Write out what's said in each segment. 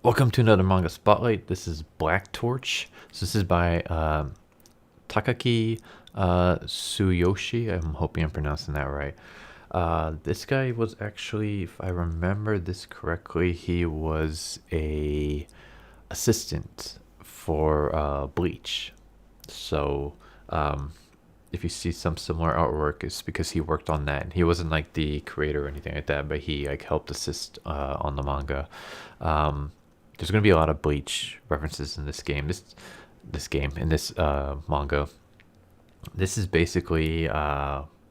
Welcome to another manga spotlight. This is Black Torch. So this is by Takaki Tsuyoshi. I'm hoping I'm pronouncing that right. This guy was actually, if I remember this correctly, he was a assistant for Bleach. So if you see some similar artwork, it's because he worked on that. He wasn't like the creator or anything like that, but he like helped assist on the manga. There's going to be a lot of Bleach references in this game. This game in this manga. This is basically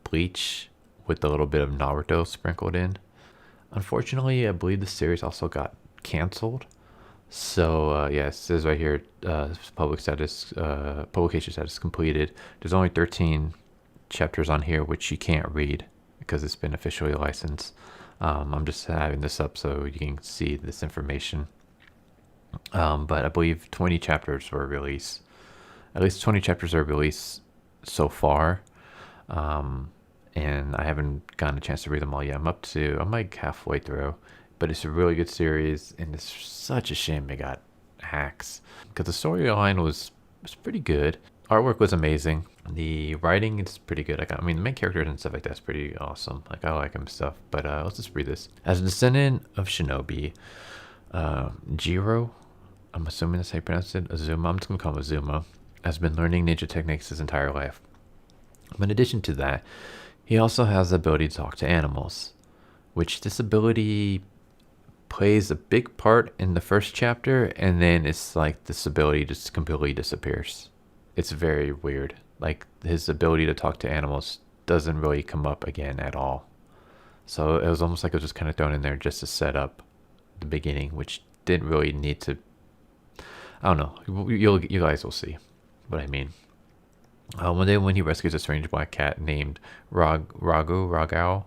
Bleach with a little bit of Naruto sprinkled in. Unfortunately, I believe the series also got canceled. So yeah, it says right here, publication status completed. There's only 13 chapters on here, which you can't read because it's been officially licensed. I'm just having this up so you can see this information. But I believe 20 chapters were released. At least 20 chapters are released so far. And I haven't gotten a chance to read them all yet. I'm like halfway through. But it's a really good series, and it's such a shame they got hacks. Because the storyline was pretty good. Artwork was amazing. The writing is pretty good. I mean, the main characters and stuff like that's pretty awesome. Like, I like him stuff. But let's just read this. As a descendant of shinobi, Jirou, I'm assuming that's how you pronounce it, Azuma, I'm just going to call him Azuma, has been learning ninja techniques his entire life. But in addition to that, he also has the ability to talk to animals, which this ability plays a big part in the first chapter, and then it's like this ability just completely disappears. It's very weird. Like, his ability to talk to animals doesn't really come up again at all. So it was almost like it was just kind of thrown in there just to set up the beginning, which didn't really need to. I don't know. You guys will see what I mean. One day when he rescues a strange black cat named Ragou.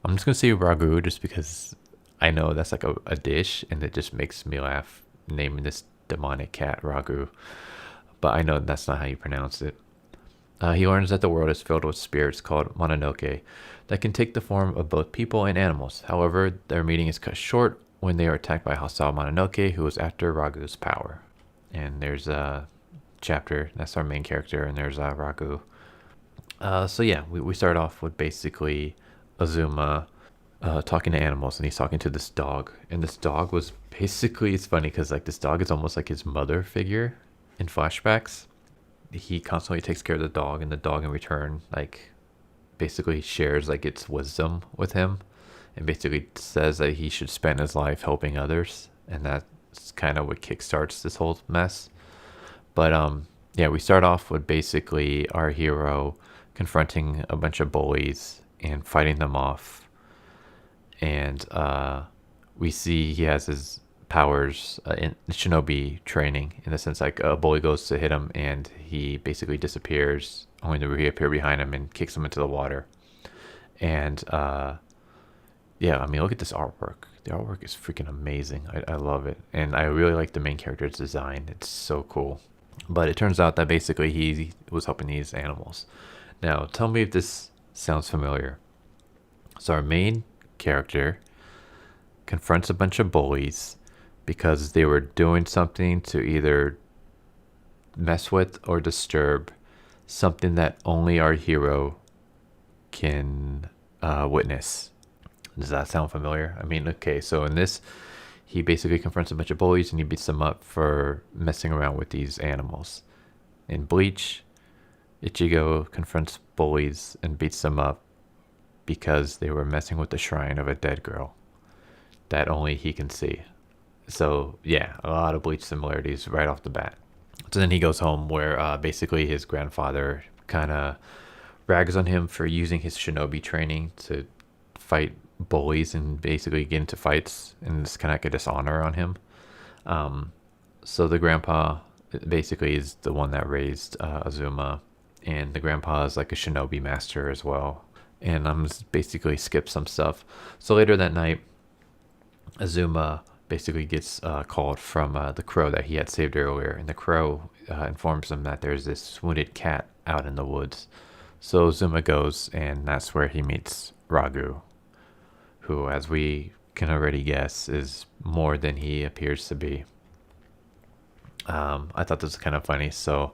I'm just gonna say Ragou just because I know that's like a dish, and it just makes me laugh naming this demonic cat Ragou. But I know that's not how you pronounce it. He learns that the world is filled with spirits called mononoke that can take the form of both people and animals. However, their meeting is cut short when they are attacked by a hostile mononoke who is after Ragou's power. And there's a chapter, that's our main character, and there's Ragou. So yeah, we start off with basically Azuma talking to animals, and he's talking to this dog. And this dog was basically, it's funny because like this dog is almost like his mother figure in flashbacks. He constantly takes care of the dog, and the dog in return like basically shares like its wisdom with him, and basically says that he should spend his life helping others, and that's kind of what kickstarts this whole mess. But yeah, we start off with basically our hero confronting a bunch of bullies and fighting them off, and we see he has his powers in shinobi training, in the sense like a bully goes to hit him and he basically disappears, only to reappear behind him and kicks him into the water. And yeah, I mean, look at this artwork. The artwork is freaking amazing. I love it. And I really like the main character's design. It's so cool. But it turns out that basically he was helping these animals. Now, tell me if this sounds familiar. So our main character confronts a bunch of bullies because they were doing something to either mess with or disturb something that only our hero can witness. Does that sound familiar? I mean, okay, so in this, he basically confronts a bunch of bullies and he beats them up for messing around with these animals. In Bleach, Ichigo confronts bullies and beats them up because they were messing with the shrine of a dead girl that only he can see. So yeah, a lot of Bleach similarities right off the bat. So then he goes home where basically his grandfather kind of rags on him for using his shinobi training to fight bullies and basically get into fights, and it's kind of like a dishonor on him. So the grandpa basically is the one that raised Azuma, and the grandpa is like a shinobi master as well. And I'm just basically skip some stuff. So later that night, Azuma basically gets called from the crow that he had saved earlier, and the crow informs him that there's this wounded cat out in the woods. So Azuma goes, and that's where he meets Ragou, who, as we can already guess, is more than he appears to be. I thought this was kind of funny. So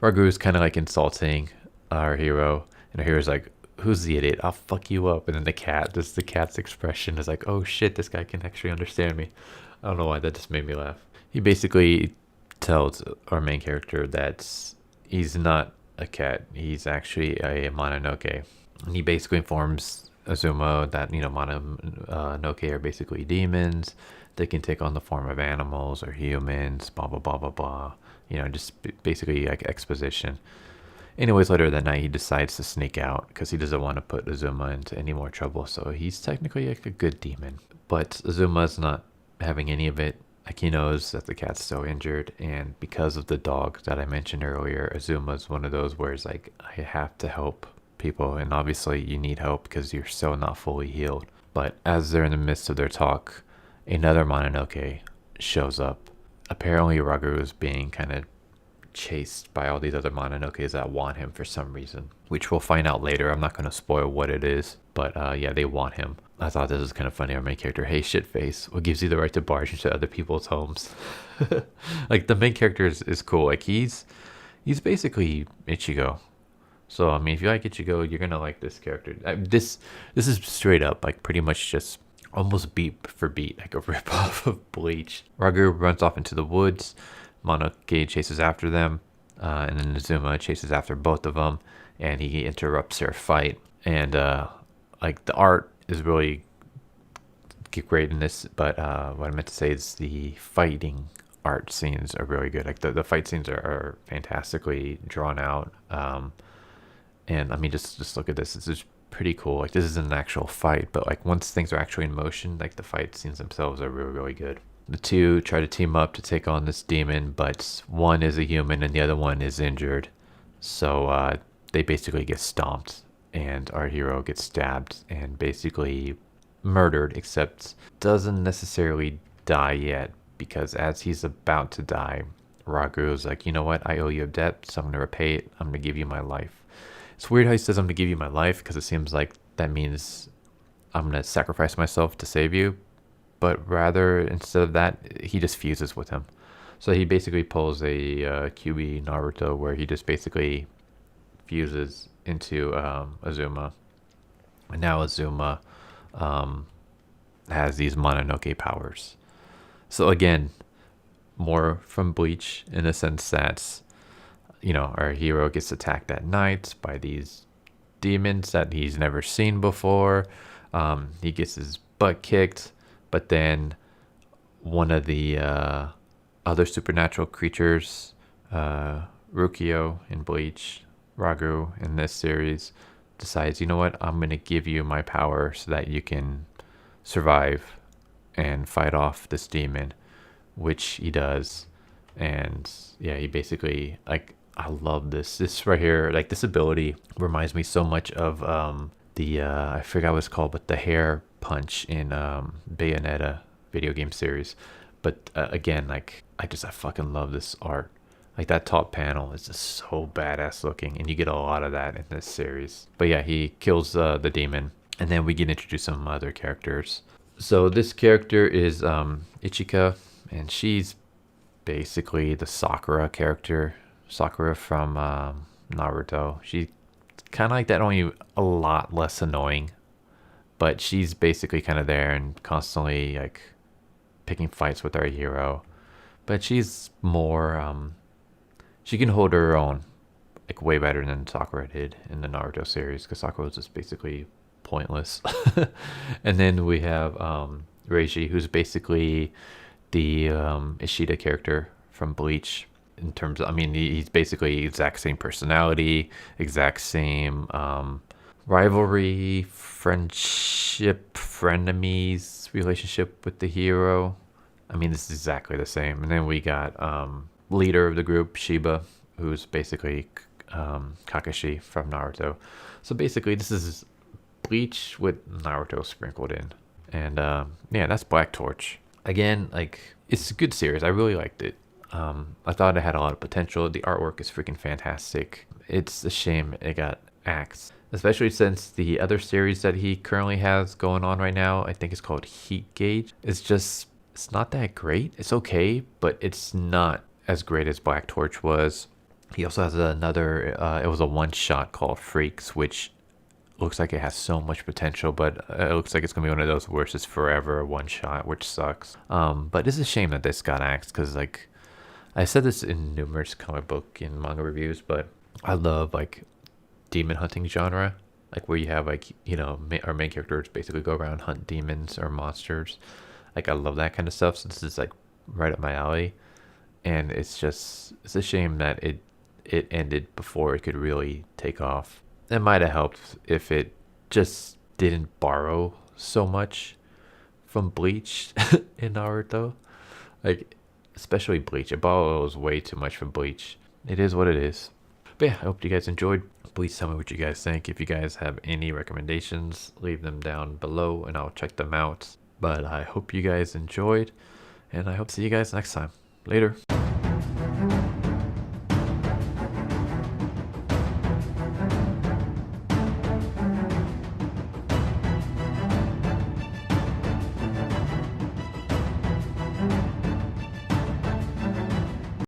Ragou is kind of like insulting our hero, and our hero's like, "Who's the idiot? I'll fuck you up." And then the cat's expression is like, "Oh shit, this guy can actually understand me." I don't know why, that just made me laugh. He basically tells our main character that he's not a cat, he's actually a mononoke. And he basically informs Azuma that, mononoke are basically demons. They can take on the form of animals or humans, blah blah blah blah blah. Just basically like exposition. Anyways, later that night, he decides to sneak out because he doesn't want to put Azuma into any more trouble. So he's technically like a good demon. But Azuma's not having any of it. Like, he knows that the cat's so injured. And because of the dog that I mentioned earlier, Azuma's one of those where it's like, I have to help people. And obviously you need help because you're still not fully healed. But as they're in the midst of their talk, another Mononoke shows up. Apparently Ragou is being kind of chased by all these other Mononokes that want him for some reason, which we'll find out later. I'm not going to spoil what it is, but yeah, they want him. I thought this was kind of funny. Our main character, hey shitface, what gives you the right to barge into other people's homes? Like, the main character is cool. Like, he's basically Ichigo. So I mean, if you like Ichigo, you're gonna like this character. This is straight up like pretty much just almost beat for beat like a rip off of Bleach. Ragou runs off into the woods. Mononoke chases after them, and then Azuma chases after both of them, and he interrupts their fight. And like, the art is really great in this, but what I meant to say is the fighting art scenes are really good. Like, the fight scenes are fantastically drawn out. And I mean, just look at this. This is pretty cool. Like, this isn't an actual fight, but like, once things are actually in motion, like, the fight scenes themselves are really, really good. The two try to team up to take on this demon, but one is a human and the other one is injured. So they basically get stomped, and our hero gets stabbed and basically murdered, except doesn't necessarily die yet, because as he's about to die, Ragou is like, you know what, I owe you a debt, so I'm going to repay it. I'm going to give you my life. It's weird how he says I'm going to give you my life, because it seems like that means I'm going to sacrifice myself to save you. But rather, instead of that, he just fuses with him. So he basically pulls a QB Naruto, where he just basically fuses into Azuma. And now Azuma has these Mononoke powers. So again, more from Bleach in the sense that, our hero gets attacked at night by these demons that he's never seen before. He gets his butt kicked. But then one of the other supernatural creatures, Rukio in Bleach, Ragou in this series, decides, you know what, I'm going to give you my power so that you can survive and fight off this demon, which he does. And yeah, he basically, like, I love this right here. Like, this ability reminds me so much of I forgot what it's called, but the hair punch in Bayonetta video game series. But again, like, I fucking love this art. Like, that top panel is just so badass looking, and you get a lot of that in this series. But yeah, he kills the demon, and then we get introduced to some other characters. So this character is Ichika, and she's basically the Sakura character. Sakura from Naruto. She kind of like that, only a lot less annoying, but she's basically kind of there and constantly like picking fights with our hero. But she's more she can hold her own like way better than Sakura did in the Naruto series, because Sakura was just basically pointless. And then we have Reiji, who's basically the Ishida character from Bleach. In terms of, I mean, he's basically exact same personality, exact same rivalry, friendship, frenemies relationship with the hero. I mean, this is exactly the same. And then we got leader of the group, Shiba, who's basically Kakashi from Naruto. So basically, this is Bleach with Naruto sprinkled in. And yeah, that's Black Torch. Again, like, it's a good series. I really liked it. I thought it had a lot of potential. The artwork is freaking fantastic. It's a shame it got axed especially since the other series that he currently has going on right now, I think it's called Heat Gauge. It's not that great. It's okay, but it's not as great as Black Torch was. He also has another, it was a one shot called Freaks, which looks like it has so much potential, but it looks like it's gonna be one of those worst is forever one shot, which sucks. But it's a shame that this got axed because, like, I said this in numerous comic book and manga reviews, but I love like demon hunting genre, like where you have like our main characters basically go around hunt demons or monsters. Like I love that kind of stuff. So this is like right up my alley, and it's a shame that it ended before it could really take off. It might have helped if it just didn't borrow so much from Bleach in Naruto. Like, especially Bleach. It borrows way too much from Bleach. It is what it is. But yeah, I hope you guys enjoyed. Please tell me what you guys think. If you guys have any recommendations, leave them down below and I'll check them out. But I hope you guys enjoyed, and I hope to see you guys next time. Later.